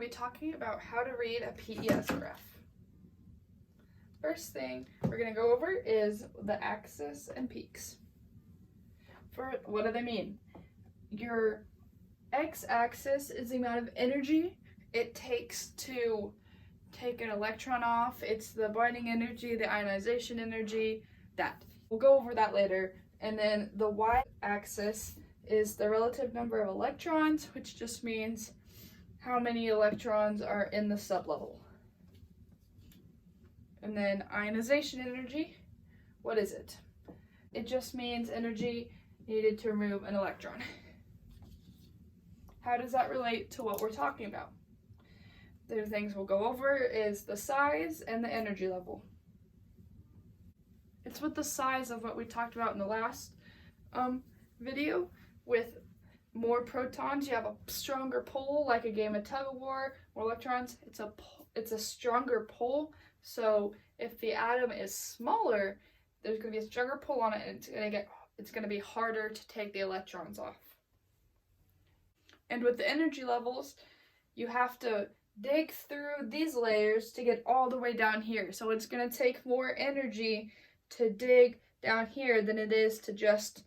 be talking about how to read a PES graph. First thing we're going to go over is the axis and peaks. What do they mean? Your x-axis is the amount of energy it takes to take an electron off. It's the binding energy, the ionization energy, that. We'll go over that later. And then the y-axis is the relative number of electrons, which just means how many electrons are in the sublevel. And then ionization energy, what is it? It just means energy needed to remove an electron. How does that relate to what we're talking about? The things we'll go over is the size and the energy level. It's with the size of what we talked about in the last video. With more protons, you have a stronger pull, like a game of tug of war. More electrons, it's a stronger pull. So if the atom is smaller, there's going to be a stronger pull on it, and it's going to be harder to take the electrons off. And with the energy levels, you have to dig through these layers to get all the way down here. So it's going to take more energy to dig down here than it is to just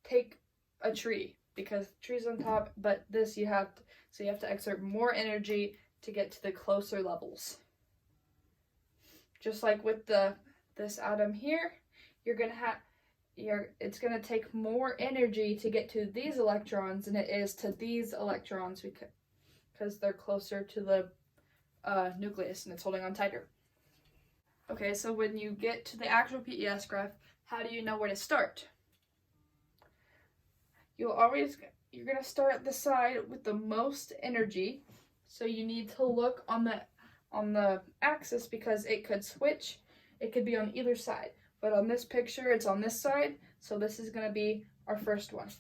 take a tree, because the tree's on top, but this you have to exert more energy to get to the closer levels. Just like with this atom here, it's gonna take more energy to get to these electrons than it is to these electrons, because they're closer to the nucleus and it's holding on tighter. Okay, so when you get to the actual PES graph, how do you know where to start? You're gonna start at the side with the most energy, so you need to look on the axis, because it could switch. It could be on either side, but on this picture it's on this side, so this is going to be our first one.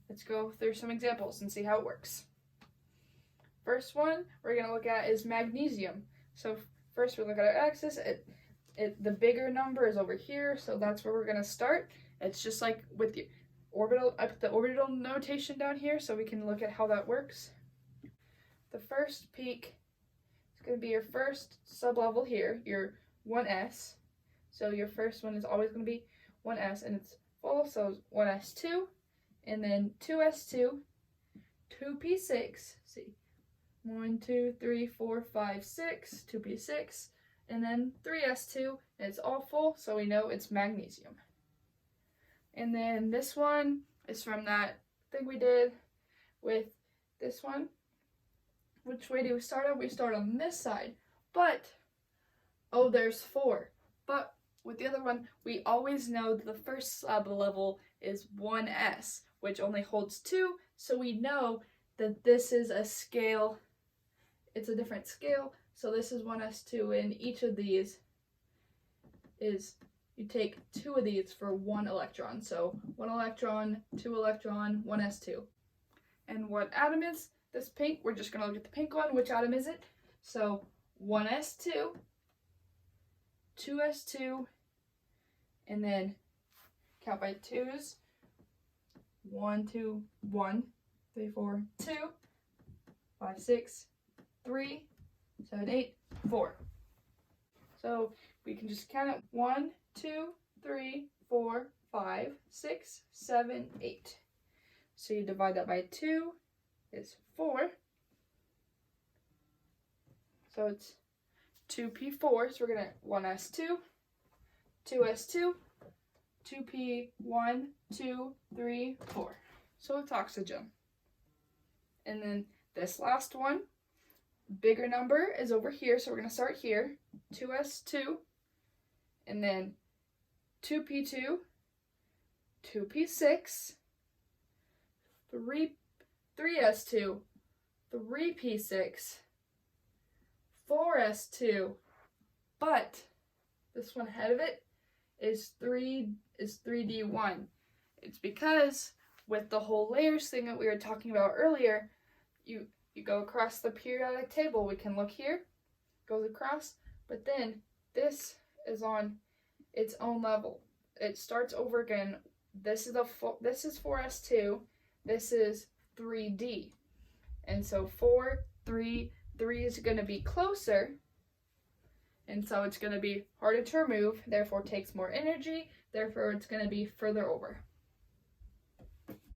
Let's go through some examples and see how it works. First one we're going to look at is magnesium. So first we look at our axis. The bigger number is over here, so that's where we're going to start. It's just like with the orbital. I put the orbital notation down here so we can look at how that works. The first peak is going to be your first sublevel here, your 1s. So your first one is always going to be 1s, and it's full, so 1s2, and then 2s2, 2p6, see, 1, 2, 3, 4, 5, 6, 2p6, and then 3s2, and it's all full, so we know it's magnesium. And then this one is from that thing we did with this one. Which way do we start on? We start on this side, but, oh, there's 4. But with the other one, we always know that the first level is 1s, which only holds 2, so we know that this is a scale. It's a different scale, so this is 1s2, and each of these is, you take 2 of these for 1 electron. So 1 electron, 2 electron, 1s2. And what atom is this pink? We're just going to look at the pink one. Which atom is it? So 1s2, 2s2, and then count by 2s. 1, 2, 1, 3, 4, 2, 5, 6, 3, 7, 8, 4. So we can just count it 1, 2, 3, 4, 5, 6, 7, 8. So you divide that by 2 is 4. So it's 2p4. So we're going to 1s2, 2s2, 2p1, 2, 3, 4. So it's oxygen. And then this last one, bigger number is over here. So we're going to start here, 2s2, and then 2p2, 2p6, 3s2, 3p6, 4s2, but this one ahead of it is 3d1. It's because with the whole layers thing that we were talking about earlier, you go across the periodic table. We can look here, goes across, but then this is on its own level. It starts over again. This is 4s2. This is 3d. And so 4, 3 is going to be closer, and so it's going to be harder to remove, therefore takes more energy, therefore it's going to be further over.